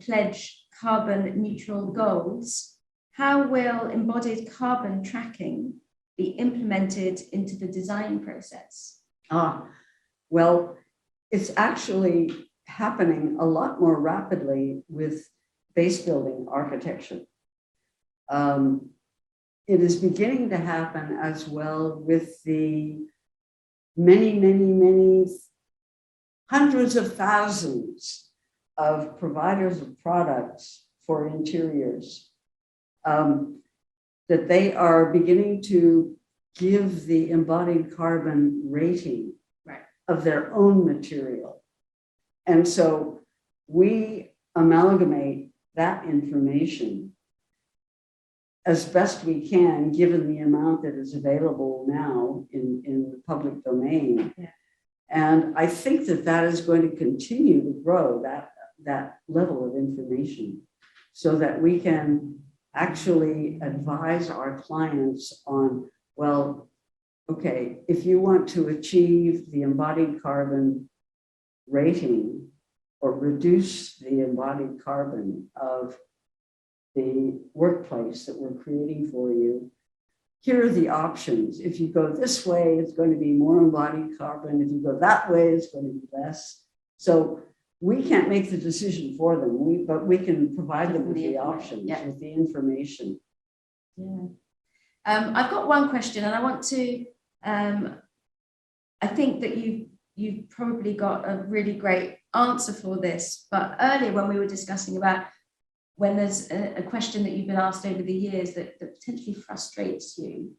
pledge carbon neutral goals, how will embodied carbon tracking be implemented into the design process? Well, it's actually happening a lot more rapidly with base building architecture. It is beginning to happen as well with the many hundreds of thousands of providers of products for interiors, that they are beginning to give the embodied carbon rating of their own material. And so we amalgamate that information as best we can, given the amount that is available now in the public domain. And I think that is going to continue to grow, that level of information, so that we can actually advise our clients on, well, okay, if you want to achieve the embodied carbon rating or reduce the embodied carbon of the workplace that we're creating for you, here are the options. If you go this way, it's going to be more embodied carbon. If you go that way, it's going to be less. So we can't make the decision for them, but we can provide them with the options, with the information. I've got one question, and I want to, I think that you've probably got a really great answer for this, but earlier when we were discussing about when there's a question that you've been asked over the years that potentially frustrates you,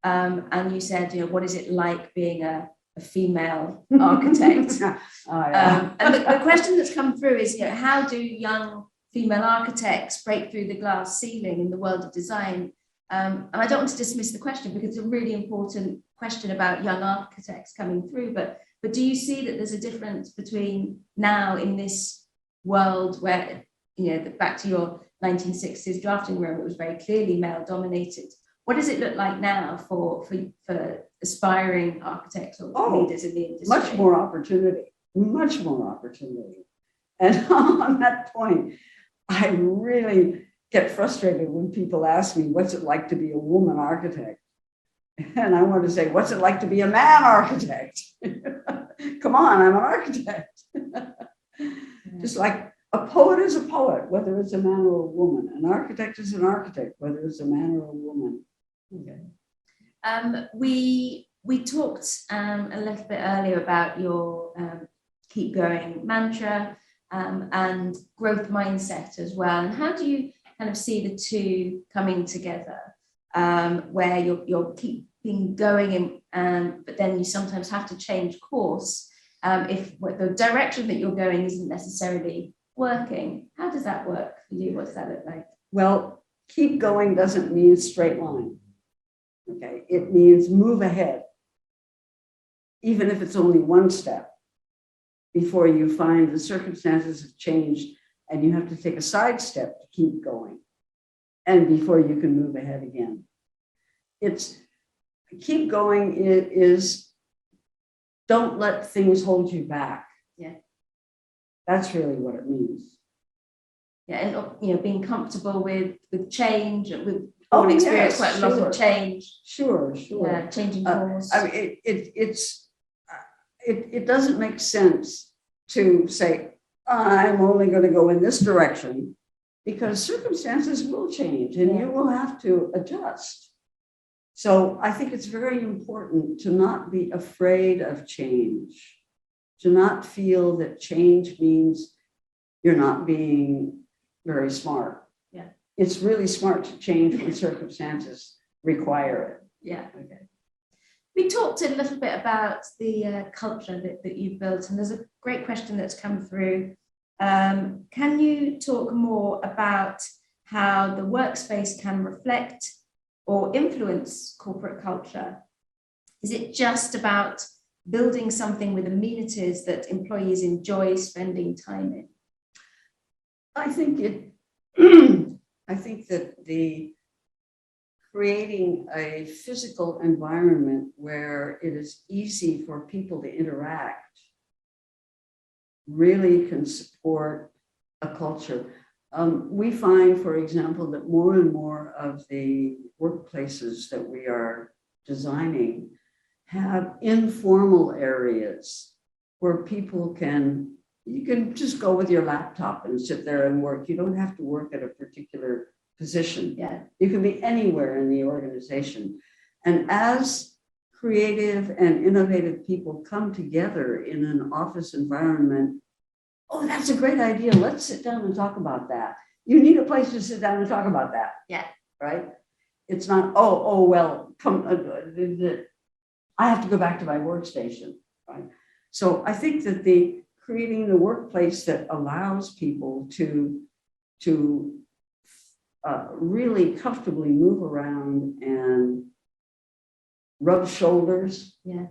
and you said, what is it like being a female architect? And the question that's come through is, how do young female architects break through the glass ceiling in the world of design? And I don't want to dismiss the question, because it's a really important question about young architects coming through, but do you see that there's a difference between now in this world where, back to your 1960s drafting room, it was very clearly male dominated. What does it look like now for aspiring architects or leaders in the industry? Much more opportunity. And on that point, I really get frustrated when people ask me, what's it like to be a woman architect? And I want to say, what's it like to be a man architect? Come on, I'm an architect. Just like a poet is a poet, whether it's a man or a woman. An architect is an architect, whether it's a man or a woman. We talked a little bit earlier about your keep going mantra and growth mindset as well. And how do you kind of see the two coming together, where you're keeping going, but then you sometimes have to change course if the direction that you're going isn't necessarily working? How does that work for you? What does that look like? Well, keep going doesn't mean straight line. Okay, it means move ahead, even if it's only one step, before you find the circumstances have changed and you have to take a side step to keep going, and before you can move ahead again. It's keep going is don't let things hold you back. Yeah. That's really what it means. Yeah, and being comfortable with change, with all yes, experience quite a lot sure. of change. Sure. Yeah, changing course. I mean, it doesn't make sense to say, I'm only going to go in this direction, because circumstances will change and you will have to adjust. So I think it's very important to not be afraid of change, to not feel that change means you're not being very smart. Yeah. It's really smart to change when circumstances require it. Yeah, okay. We talked a little bit about the culture that you've built, and there's a great question that's come through. Can you talk more about how the workspace can reflect or influence corporate culture? Is it just about building something with amenities that employees enjoy spending time in? I think that the creating a physical environment where it is easy for people to interact really can support a culture. We find, for example, that more and more of the workplaces that we are designing have informal areas where people you can just go with your laptop and sit there and work. You don't have to work at a particular position. Yeah. You can be anywhere in the organization. And as creative and innovative people come together in an office environment, oh, that's a great idea. Let's sit down and talk about that. You need a place to sit down and talk about that. Yeah. Right? It's not, well, I have to go back to my workstation. Right? So I think that creating the workplace that allows people to really comfortably move around and rub shoulders. Yeah.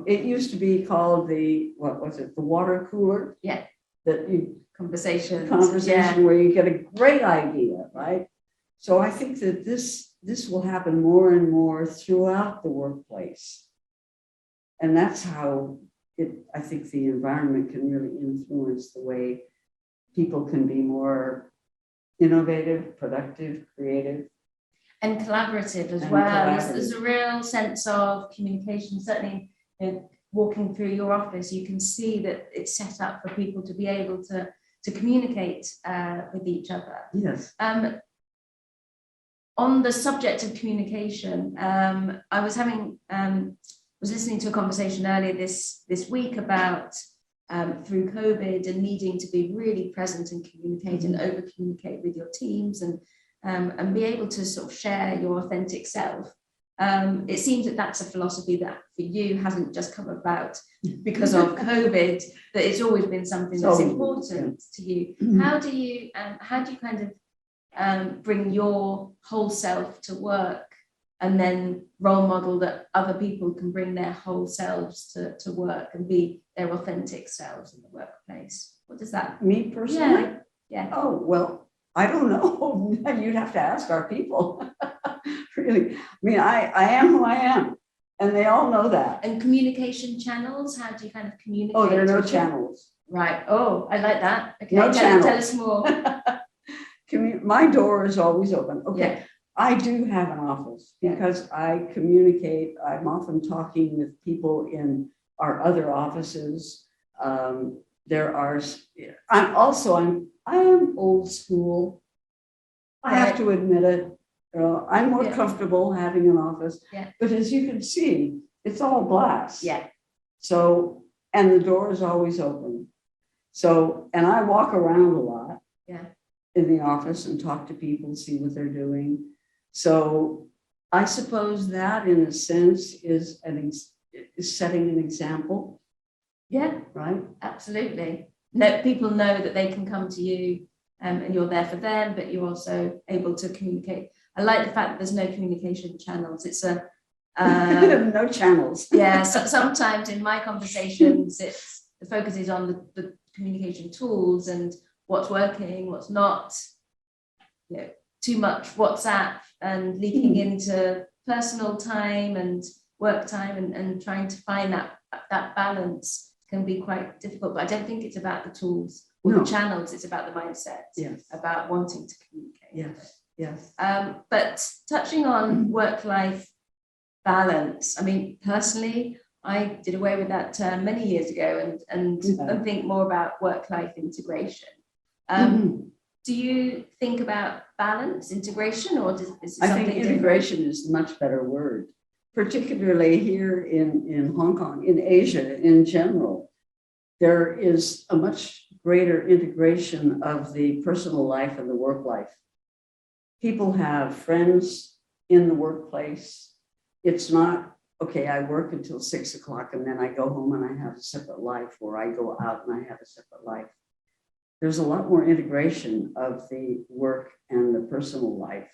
It used to be called the water cooler. Yeah. Conversation yeah. Where you get a great idea, right? So I think that this will happen more and more throughout the workplace. And that's how I think the environment can really influence the way people can be more innovative, productive, creative. And collaborative as well. There's a real sense of communication. Certainly, walking through your office, you can see that it's set up for people to be able to communicate with each other. Yes. On the subject of communication, I was listening to a conversation earlier this week about through COVID and needing to be really present and communicate and over communicate with your teams and be able to sort of share your authentic self. It seems that that's a philosophy that for you hasn't just come about because of COVID, that it's always been something that's important to you. How do you kind of bring your whole self to work and then role model that other people can bring their whole selves to work and be their authentic selves in the workplace? What does that mean? Me personally? Yeah. Oh, well, I don't know. You'd have to ask our people. Really. I mean, I am who I am, and they all know that. And communication channels, how do you kind of communicate? Oh, there are no channels. Right. Oh, I like that. Okay, no channels. Tell us more. My door is always open. Okay. Yeah. I do have an office because I communicate. I'm often talking with people in our other offices. I am old school. I have to admit it. I'm more comfortable having an office. Yeah. But as you can see, it's all glass. Yeah. So, and the door is always open. So, and I walk around a lot. Yeah. In the office and talk to people, see what they're doing. So I suppose that in a sense is setting an example. Yeah. Right. Absolutely. No, people know that they can come to you and you're there for them, but you're also able to communicate. I like the fact that there's no communication channels. It's no channels. Yeah. So sometimes in my conversations, the focus is on the communication tools and what's working, what's not. Too much WhatsApp and leaking into personal time and work time and trying to find that that balance can be quite difficult. But I don't think it's about the tools or the channels, it's about the mindset, about wanting to communicate. Yes. But touching on work-life balance, I mean, personally, I did away with that term many years ago and think more about work-life integration. Do you think about balance, integration, or is it something I think integration is a much better word, particularly here in Hong Kong, in Asia in general. There is a much greater integration of the personal life and the work life. People have friends in the workplace. It's not, okay, I work until 6 o'clock and then I go home and I have a separate life, or I go out and I have a separate life. There's a lot more integration of the work and the personal life.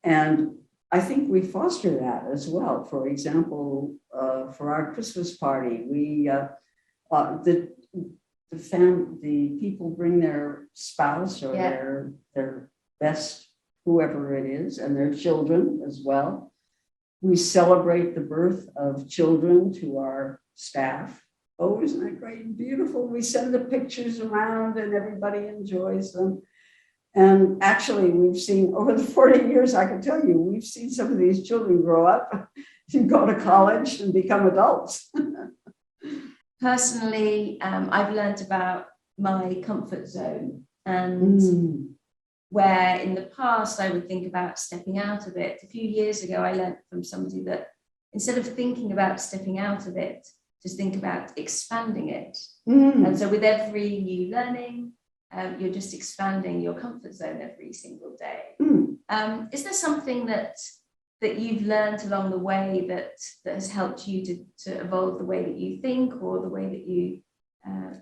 And I think we foster that as well. For example, for our Christmas party, the people bring their spouse or their best, whoever it is, and their children as well. We celebrate the birth of children to our staff. Oh, isn't that great and beautiful? We send the pictures around and everybody enjoys them. And actually, we've seen over the 40 years, I can tell you, we've seen some of these children grow up to go to college and become adults. Personally, I've learned about my comfort zone, and where in the past I would think about stepping out of it. A few years ago, I learned from somebody that instead of thinking about stepping out of it, just think about expanding it. And so with every new learning, you're just expanding your comfort zone every single day. Is there something that you've learned along the way that has helped you to evolve the way that you think, or the way that you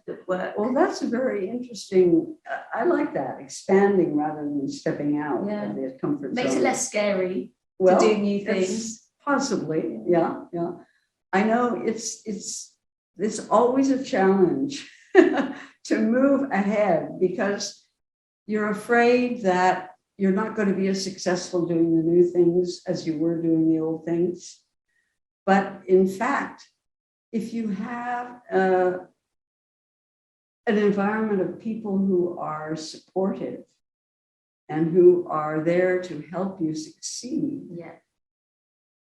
that work? Well, that's a very interesting, I like that, expanding rather than stepping out of the comfort zone. Makes it less scary to do new things. Possibly, yeah. I know it's always a challenge to move ahead, because you're afraid that you're not going to be as successful doing the new things as you were doing the old things. But in fact, if you have an environment of people who are supportive and who are there to help you succeed,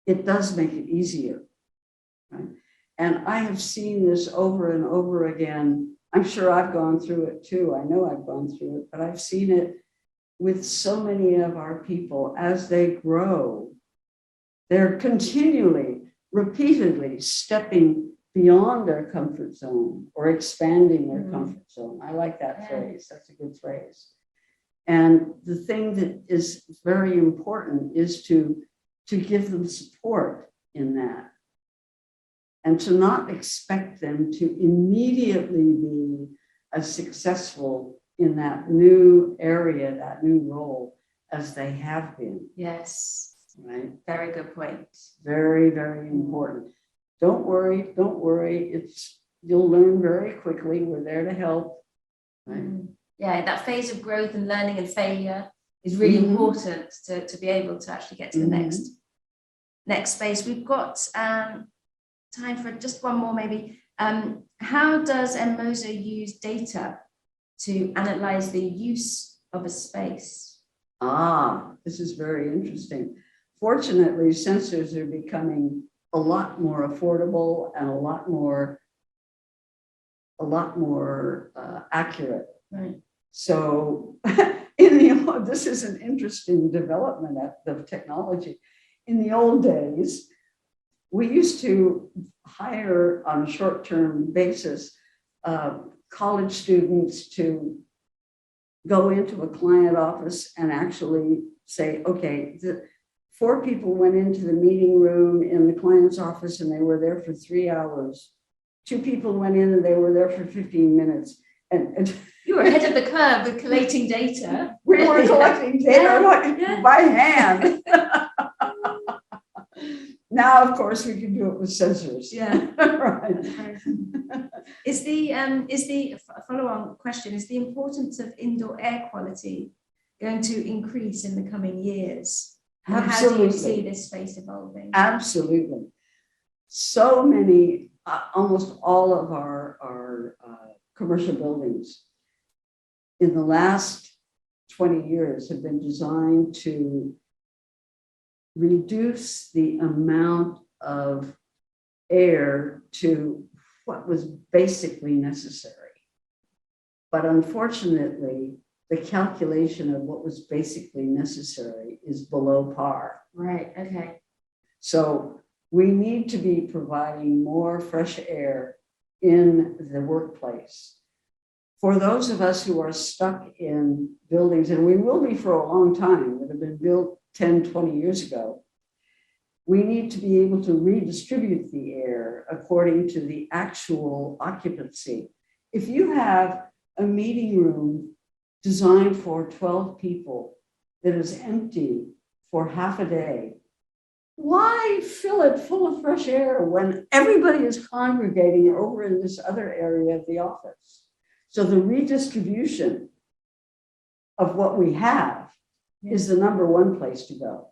it does make it easier. Right? And I have seen this over and over again. I'm sure I've gone through it too. I know I've gone through it, but I've seen it with so many of our people as they grow. They're continually, repeatedly stepping beyond their comfort zone or expanding their comfort zone. I like that phrase. That's a good phrase. And the thing that is very important is to give them support in that, and to not expect them to immediately be as successful in that new area, that new role, as they have been. Yes. Right. Very good point. Very, very important. Don't worry. You'll learn very quickly. We're there to help. Right. Yeah, that phase of growth and learning and failure is really important to be able to actually get to the next phase. We've got time for just one more maybe. How does Moser use data to analyze the use of a space? This is very interesting. Fortunately, sensors are becoming a lot more affordable and a lot more accurate. Right. So this is an interesting development of technology. In the old days, we used to hire on a short-term basis college students to go into a client office and actually say, okay, 4 people went into the meeting room in the client's office and they were there for 3 hours. 2 people went in and they were there for 15 minutes. And you were ahead of the curve with collating data. We were collecting data by hand. Now, of course, we can do it with sensors. Right. Is the follow-on question, is the importance of indoor air quality going to increase in the coming years? Absolutely. How do you see this space evolving? Absolutely. So many almost all of our commercial buildings in the last 20 years have been designed to reduce the amount of air to what was basically necessary. But unfortunately, the calculation of what was basically necessary is below par. Right, okay. So we need to be providing more fresh air in the workplace. For those of us who are stuck in buildings, and we will be for a long time, that have been built 10, 20 years ago, we need to be able to redistribute the air according to the actual occupancy. If you have a meeting room designed for 12 people that is empty for half a day, why fill it full of fresh air when everybody is congregating over in this other area of the office? So the redistribution of what we have is the number one place to go.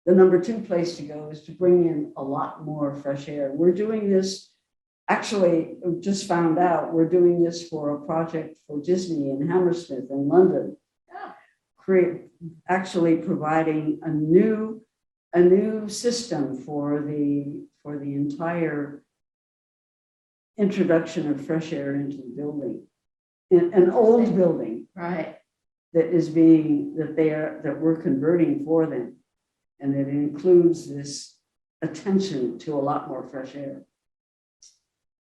The number two place to go is to bring in a lot more fresh air. We're doing this, actually, just found out, we're doing this for a project for Disney in Hammersmith in London. Actually providing a new system for the entire introduction of fresh air into the building. An old building, right, that we're converting for them, and it includes this attention to a lot more fresh air.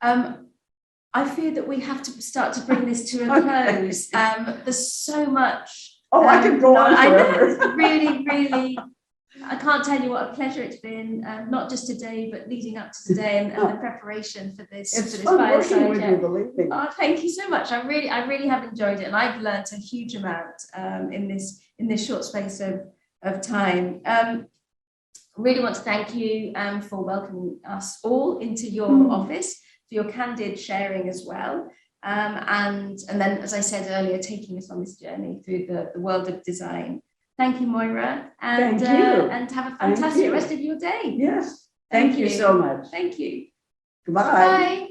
I fear that we have to start to bring this to a close. There's so much. I could go on forever. I know, really, I can't tell you what a pleasure it's been, not just today, but leading up to today and the preparation for this. It's for this fun Fireside working with chat. you, believe me. Oh, thank you so much. I really have enjoyed it, and I've learned a huge amount in this short space of time. Really want to thank you for welcoming us all into your office, for your candid sharing as well. And then, as I said earlier, taking us on this journey through the world of design. Thank you, Moira, and have a fantastic rest of your day. Yes, thank you so much. Thank you. Goodbye. Bye.